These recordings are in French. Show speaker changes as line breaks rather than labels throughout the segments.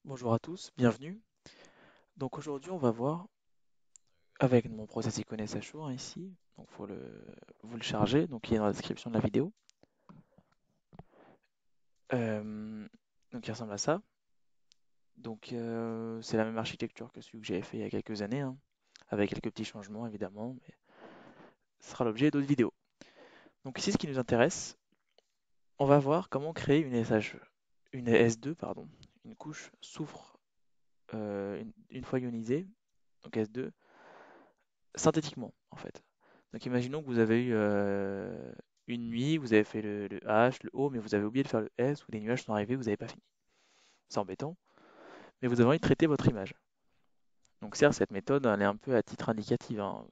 Bonjour à tous, bienvenue. Donc aujourd'hui on va voir avec mon process Icones Show ici, donc vous le charger, donc il est dans la description de la vidéo. Donc il ressemble à ça. Donc c'est la même architecture que celui que j'avais fait il y a quelques années, hein, avec quelques petits changements évidemment, mais ce sera l'objet d'autres vidéos. Donc ici ce qui nous intéresse, on va voir comment créer une S2, pardon, une couche soufre une fois ionisée, donc S2, synthétiquement en fait. Donc imaginons que vous avez eu une nuit, vous avez fait le H, le O, mais vous avez oublié de faire le S, ou les nuages sont arrivés, vous n'avez pas fini. C'est embêtant, mais vous avez envie de traiter votre image. Donc certes, cette méthode, elle est un peu à titre indicatif, hein.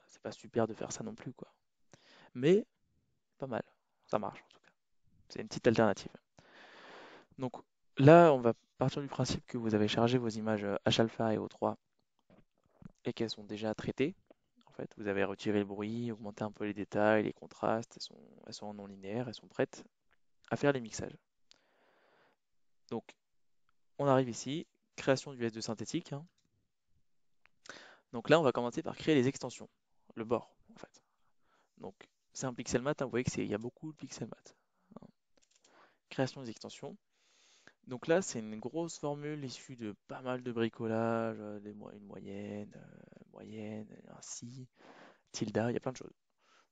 C'est pas super de faire ça non plus, quoi. Mais pas mal, ça marche en tout cas. C'est une petite alternative. Donc là, on va partir du principe que vous avez chargé vos images H-alpha et O3 et qu'elles sont déjà traitées. En fait, vous avez retiré le bruit, augmenté un peu les détails, les contrastes, elles sont en non linéaire, elles sont prêtes à faire les mixages. Donc, on arrive ici, création du S2 synthétique, hein. Donc là, on va commencer par créer les extensions, le bord, en fait. Donc, c'est un pixel mat, hein, vous voyez il y a beaucoup de pixel mat, hein. Création des extensions. Donc là, c'est une grosse formule issue de pas mal de bricolage, une moyenne, un si, tilde, il y a plein de choses.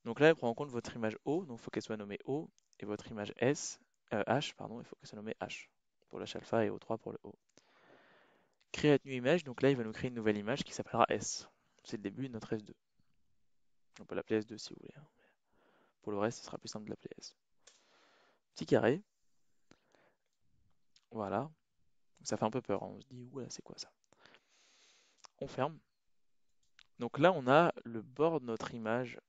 Donc là, elle prend en compte votre image O, donc il faut qu'elle soit nommée O, et votre image H, pardon, il faut qu'elle soit nommée H, pour l'H alpha et O3 pour le O. Create new image, donc là il va nous créer une nouvelle image qui s'appellera S. C'est le début de notre S2. On peut l'appeler S2 si vous voulez, hein. Pour le reste, ce sera plus simple de l'appeler S. Petit carré, voilà. Ça fait un peu peur, hein. On se dit, oula, c'est quoi ça? On ferme. Donc là, on a le bord de notre image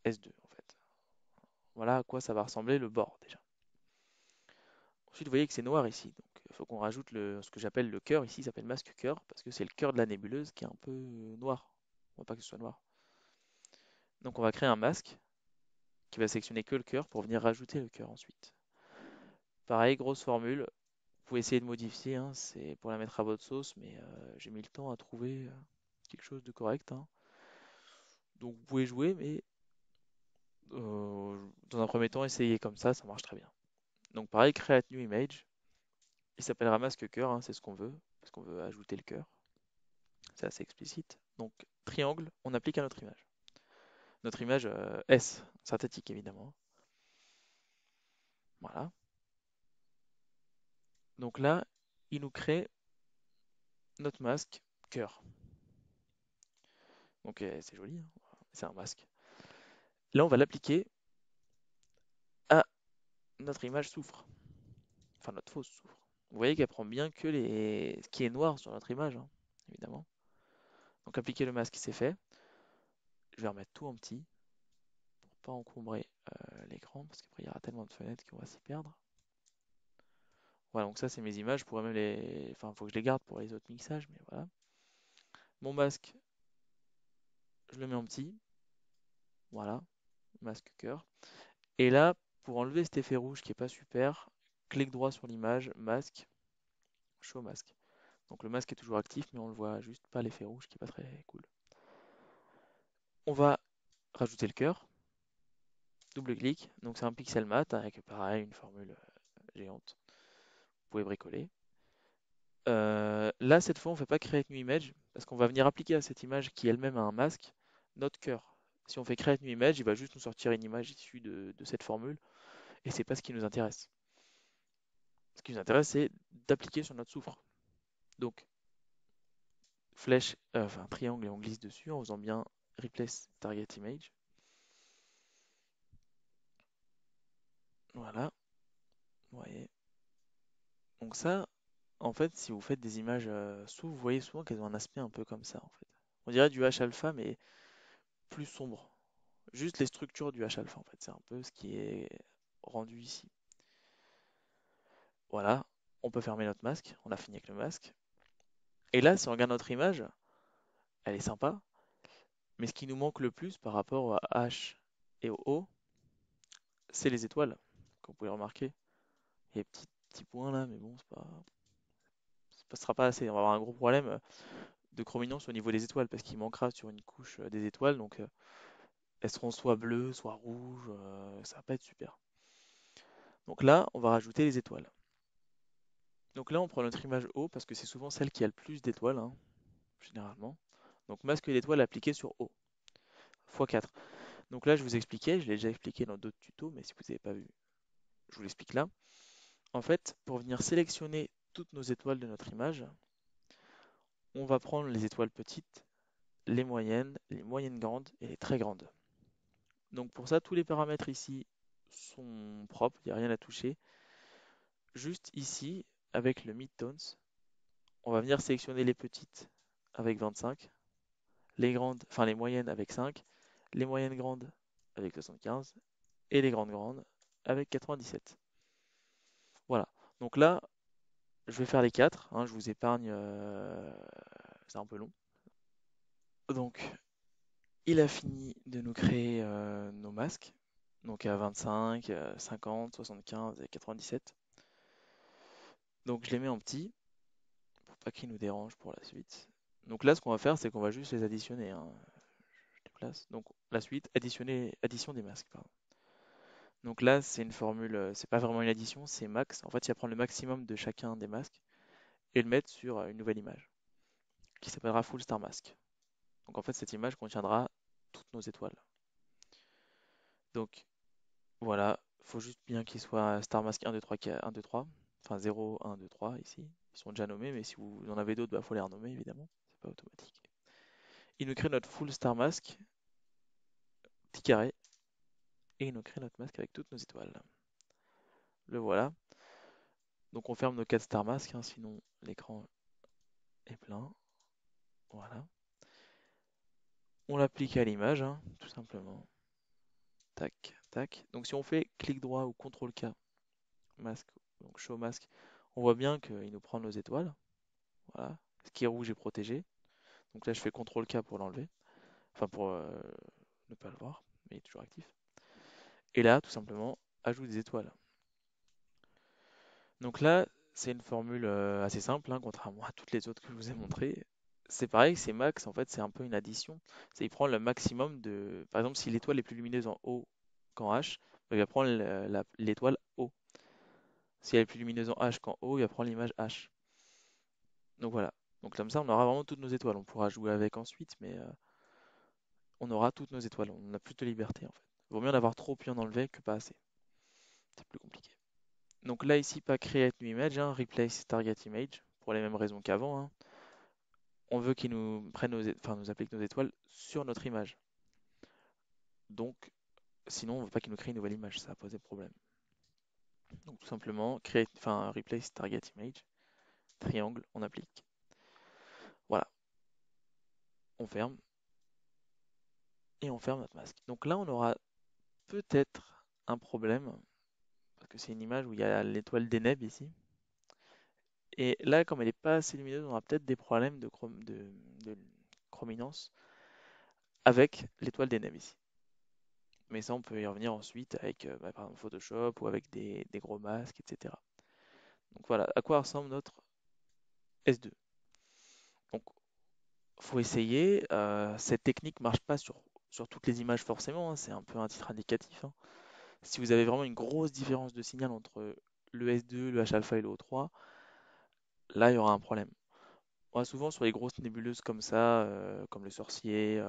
S2 en fait. Voilà à quoi ça va ressembler le bord déjà. Ensuite, vous voyez que c'est noir ici. Donc il faut qu'on rajoute ce que j'appelle le cœur. Ici, il s'appelle masque cœur parce que c'est le cœur de la nébuleuse qui est un peu noir. On ne veut pas que ce soit noir. Donc on va créer un masque qui va sélectionner que le cœur pour venir rajouter le cœur ensuite. Pareil, grosse formule. Vous pouvez essayer de modifier, hein, c'est pour la mettre à votre sauce, mais j'ai mis le temps à trouver quelque chose de correct, hein. Donc vous pouvez jouer, mais dans un premier temps, essayez comme ça marche très bien. Donc pareil, create new image. Il s'appellera masque cœur, hein, c'est ce qu'on veut, parce qu'on veut ajouter le cœur. C'est assez explicite. Donc triangle, on applique à notre image. Notre image S, synthétique évidemment. Voilà. Donc là, il nous crée notre masque cœur. Donc c'est joli, hein. C'est un masque. Là, on va l'appliquer à notre image souffre. Enfin, notre fausse souffre. Vous voyez qu'elle prend bien que ce qui est noir sur notre image, hein, évidemment. Donc appliquer le masque, c'est fait. Je vais remettre tout en petit pour pas encombrer l'écran, parce qu'après il y aura tellement de fenêtres qu'on va s'y perdre. Voilà, donc ça c'est mes images, je pourrais même les. Enfin, faut que je les garde pour les autres mixages, mais voilà. Mon masque, je le mets en petit. Voilà, masque cœur. Et là, pour enlever cet effet rouge qui est pas super, clic droit sur l'image, masque, show masque. Donc le masque est toujours actif, mais on le voit juste pas l'effet rouge qui est pas très cool. On va rajouter le cœur, double clic, donc c'est un pixel mat avec pareil une formule géante. Vous pouvez bricoler. Là, cette fois, on ne fait pas create new image parce qu'on va venir appliquer à cette image qui elle-même a un masque notre cœur. Si on fait create new image, il va juste nous sortir une image issue de cette formule et c'est pas ce qui nous intéresse. Ce qui nous intéresse, c'est d'appliquer sur notre soufre. Donc, flèche, enfin triangle et on glisse dessus en faisant bien replace target image. Voilà, vous voyez. Donc ça, en fait, si vous faites des images sous, vous voyez souvent qu'elles ont un aspect un peu comme ça, en fait. On dirait du H-alpha, mais plus sombre. Juste les structures du H-alpha, en fait. C'est un peu ce qui est rendu ici. Voilà, on peut fermer notre masque. On a fini avec le masque. Et là, si on regarde notre image, elle est sympa. Mais ce qui nous manque le plus par rapport à H et au O, c'est les étoiles, comme vous pouvez remarquer. Il y a des petits points là, mais bon, ce sera pas assez. On va avoir un gros problème de chrominance au niveau des étoiles parce qu'il manquera sur une couche des étoiles. Donc elles seront soit bleues, soit rouges. Ça va pas être super. Donc là, on va rajouter les étoiles. Donc là, on prend notre image O parce que c'est souvent celle qui a le plus d'étoiles, hein, généralement. Donc masque d'étoiles appliqué sur O, fois 4. Donc là, je vous expliquais, je l'ai déjà expliqué dans d'autres tutos, mais si vous n'avez pas vu, je vous l'explique là. En fait, pour venir sélectionner toutes nos étoiles de notre image, on va prendre les étoiles petites, les moyennes grandes et les très grandes. Donc pour ça, tous les paramètres ici sont propres, il n'y a rien à toucher. Juste ici, avec le midtones, on va venir sélectionner les petites avec 25, les grandes, enfin les moyennes avec 5, les moyennes grandes avec 75 et les grandes avec 97. Voilà. Donc là, je vais faire les 4, hein, je vous épargne, c'est un peu long. Donc, il a fini de nous créer nos masques, donc à 25, 50, 75 et 97. Donc je les mets en petit, pour pas qu'ils nous dérangent pour la suite. Donc là, ce qu'on va faire, c'est qu'on va juste les additionner, hein. Je déplace. Donc la suite, addition des masques, pardon. Donc là, c'est une formule, c'est pas vraiment une addition, c'est max. En fait, il va prendre le maximum de chacun des masques et le mettre sur une nouvelle image qui s'appellera Full Star Mask. Donc en fait, cette image contiendra toutes nos étoiles. Donc voilà, faut juste bien qu'il soit Star Mask 1, 2, 3, 1, 2, 3. Enfin 0, 1, 2, 3 ici. Ils sont déjà nommés, mais si vous en avez d'autres, il faut les renommer évidemment. C'est pas automatique. Il nous crée notre Full Star Mask, petit carré, et il nous crée notre masque avec toutes nos étoiles. Le voilà. Donc on ferme nos 4 Star Masks, hein, sinon l'écran est plein. Voilà. On l'applique à l'image, hein, tout simplement. Tac, tac. Donc si on fait clic droit ou CTRL K, masque, donc show masque, on voit bien qu'il nous prend nos étoiles. Voilà. Ce qui est rouge est protégé. Donc là je fais CTRL K pour l'enlever. Enfin pour ne pas le voir, mais il est toujours actif. Et là, tout simplement, ajoute des étoiles. Donc là, c'est une formule assez simple, hein, contrairement à toutes les autres que je vous ai montrées. C'est pareil, c'est max, en fait, c'est un peu une addition. C'est il prend le maximum de. Par exemple, si l'étoile est plus lumineuse en haut qu'en H, il va prendre l'étoile O. Si elle est plus lumineuse en H qu'en O, il va prendre l'image H. Donc voilà. Donc comme ça, on aura vraiment toutes nos étoiles. On pourra jouer avec ensuite, mais on aura toutes nos étoiles. On a plus de liberté en fait. Il vaut mieux en avoir trop puis en enlever que pas assez. C'est plus compliqué. Donc là, ici, pas create new image, hein, replace target image, pour les mêmes raisons qu'avant, hein. On veut qu'il nous prenne enfin, nous applique nos étoiles sur notre image. Donc, sinon, on veut pas qu'il nous crée une nouvelle image, ça va poser problème. Donc, tout simplement, enfin, replace target image, triangle, on applique. Voilà, on ferme et on ferme notre masque. Donc là, on aura peut-être un problème parce que c'est une image où il y a l'étoile d'Eneb ici. Et là, comme elle n'est pas assez lumineuse, on aura peut-être des problèmes de chrominance avec l'étoile d'Eneb ici. Mais ça, on peut y revenir ensuite avec par exemple Photoshop ou avec des gros masques, etc. Donc voilà, à quoi ressemble notre S2. Donc, faut essayer. Cette technique marche pas sur toutes les images forcément, hein, c'est un peu un titre indicatif, hein. Si vous avez vraiment une grosse différence de signal entre le S2, le H-alpha et le O3, là, il y aura un problème. Moi, souvent sur les grosses nébuleuses comme ça, comme le Sorcier,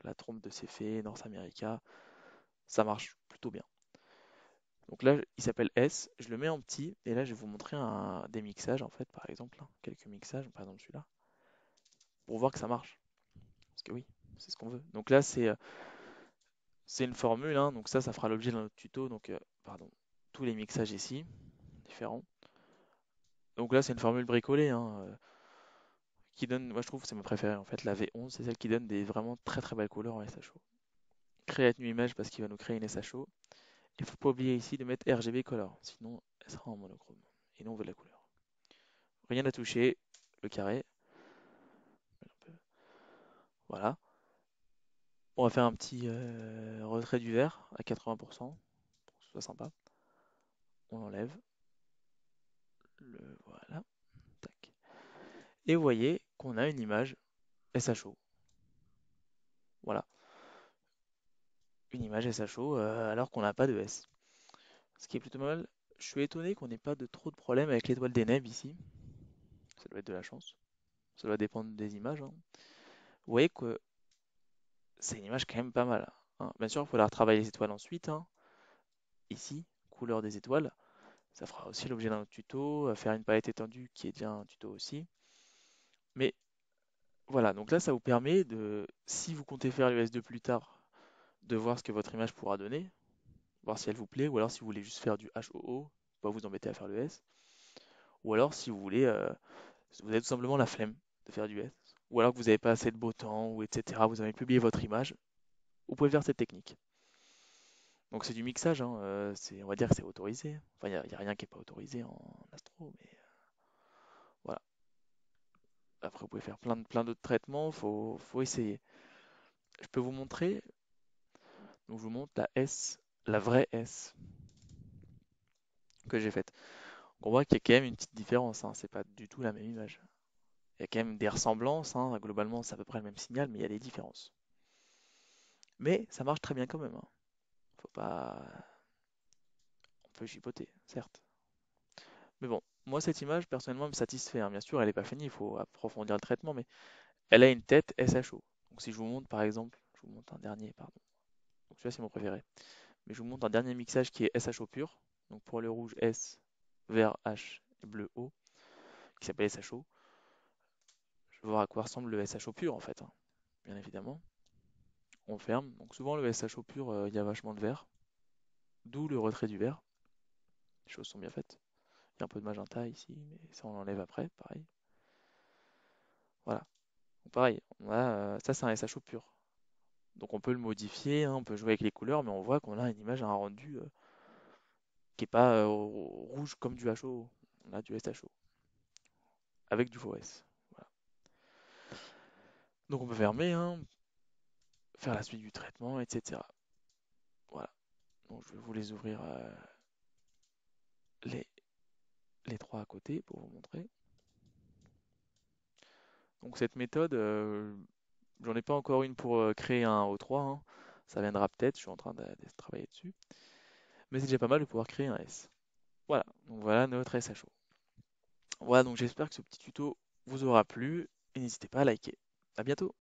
la trompe de Céphée, North America, ça marche plutôt bien. Donc là, il s'appelle S, je le mets en petit, et là, je vais vous montrer des mixages, en fait, par exemple, hein, quelques mixages, par exemple celui-là, pour voir que ça marche. Parce que oui, c'est ce qu'on veut. Donc là, c'est une formule, hein, donc ça fera l'objet d'un autre tuto, donc, pardon, tous les mixages ici, différents. Donc là, c'est une formule bricolée, hein, qui donne, moi je trouve, c'est ma préférée, en fait, la V11, c'est celle qui donne des vraiment très très belles couleurs en SHO. Create new image parce qu'il va nous créer une SHO. Il ne faut pas oublier ici de mettre RGB color, sinon elle sera en monochrome. Et nous on veut de la couleur. Rien à toucher, le carré. Voilà. On va faire un petit retrait du vert à 80% pour que ce soit sympa. On l'enlève. Voilà. Tac. Et vous voyez qu'on a une image SHO. Voilà, une image SHO alors qu'on n'a pas de S. Ce qui est plutôt mal. Je suis étonné qu'on n'ait pas de trop de problèmes avec l'étoile des Neb ici. Ça doit être de la chance. Ça doit dépendre des images, hein. Vous voyez que c'est une image quand même pas mal, hein. Bien sûr, il faudra retravailler les étoiles ensuite, hein. Ici, couleur des étoiles. Ça fera aussi l'objet d'un autre tuto. Faire une palette étendue qui est déjà un tuto aussi. Mais voilà, donc là, ça vous permet de, si vous comptez faire l'US2 plus tard, de voir ce que votre image pourra donner, voir si elle vous plaît, ou alors si vous voulez juste faire du HOO, pas vous embêter à faire le S, ou alors si vous voulez, vous avez tout simplement la flemme de faire du S, ou alors que vous n'avez pas assez de beau temps, ou etc., vous avez publié votre image, vous pouvez faire cette technique. Donc c'est du mixage, hein, on va dire que c'est autorisé. Enfin, il y a rien qui n'est pas autorisé en astro, mais voilà. Après, vous pouvez faire plein d'autres traitements, faut essayer. Je peux vous montrer, donc je vous montre la S, la vraie S que j'ai faite. On voit qu'il y a quand même une petite différence, hein, c'est pas du tout la même image. Il y a quand même des ressemblances, hein, globalement c'est à peu près le même signal, mais il y a des différences. Mais ça marche très bien quand même, hein. Faut pas... On peut chipoter, certes. Mais bon, moi cette image personnellement me satisfait, hein. Bien sûr, elle n'est pas finie, il faut approfondir le traitement, mais elle a une tête SHO. Donc si je vous montre par exemple, je vous montre un dernier, pardon. Donc celui-là c'est mon préféré. Mais je vous montre un dernier mixage qui est SHO pur. Donc pour le rouge S, vert H et bleu O, qui s'appelle SHO. Je vais voir à quoi ressemble le SHO pur en fait, hein, bien évidemment. On ferme. Donc souvent le SHO pur, il y a vachement de vert, d'où le retrait du vert. Les choses sont bien faites. Il y a un peu de magenta ici, mais ça on l'enlève après, pareil. Voilà. Donc pareil, ça c'est un SHO pur. Donc on peut le modifier, hein, on peut jouer avec les couleurs, mais on voit qu'on a une image, un rendu qui n'est pas rouge comme du HO. On a du SHO avec du faux S. Voilà. Donc on peut fermer, hein, faire la suite du traitement, etc. Voilà. Donc je vais vous les ouvrir les, les trois à côté pour vous montrer. Donc cette méthode, j'en ai pas encore une pour créer un O3, hein. Ça viendra peut-être, je suis en train de travailler dessus. Mais c'est déjà pas mal de pouvoir créer un S. Voilà, donc voilà notre SHO. Voilà, donc j'espère que ce petit tuto vous aura plu et n'hésitez pas à liker. À bientôt!